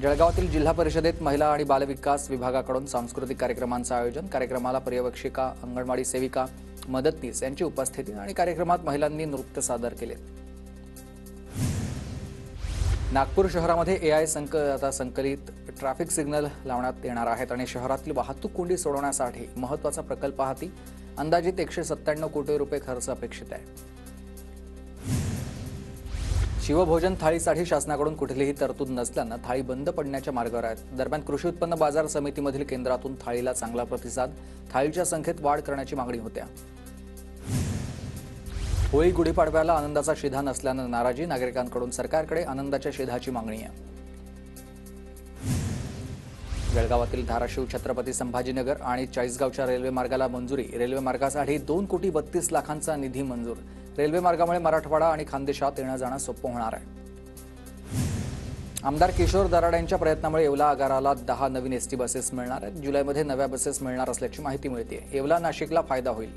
जळगावातील जिल्हा परिषदेत महिला आणि बालविकास विभागाकडून सांस्कृतिक कार्यक्रमांचं आयोजन। कार्यक्रमाला पर्यवेक्षिका, अंगणवाडी सेविका, मदतनीस यांची उपस्थिती आणि कार्यक्रमात महिलांनी नृत्य सादर केले। नागपूर शहरामध्ये एआय संकलित ट्रॅफिक सिग्नल लावण्यात येणार आहेत आणि शहरातील वाहतूक कोंडी सोडवण्यासाठी महत्त्वाचा प्रकल्प हाती। अंदाजित 197 कोटी रुपये खर्च अपेक्षित आहे। शिवभोजन थाळीसाठी शासनाकडून कुठलीही तरतूद नसल्यानं थाळी बंद पडण्याच्या मार्गावर आहेत। दरम्यान कृषी उत्पन्न बाजार समितीमधील केंद्रातून थाळीला चांगला प्रतिसाद, थाळीच्या संख्येत वाढ करण्याची मागणी होत्या। होळी गुढीपाडव्याला आनंदाचा शिधा नसल्यानं नाराजी, नागरिकांकडून सरकारकडे आनंदाच्या शिधाची मागणी आहे। जळगावातील धाराशिव, छत्रपती संभाजीनगर आणि चाळीसगावच्या रेल्वे मार्गाला मंजुरी। रेल्वे मार्गासाठी 2,32,00,000चा निधी मंजूर। रेल्वे मार्गामुळे मराठवाडा आणि खानदेशात येणं जाणं सोपं होणार आहे। आमदार किशोर दराड यांच्या प्रयत्नामुळे येवला आगाराला 10 नवीन एसटी बसेस मिळणार आहेत। जुलैमध्ये नव्या बसेस मिळणार असल्याची माहिती मिळते। येवला नाशिकला फायदा होईल।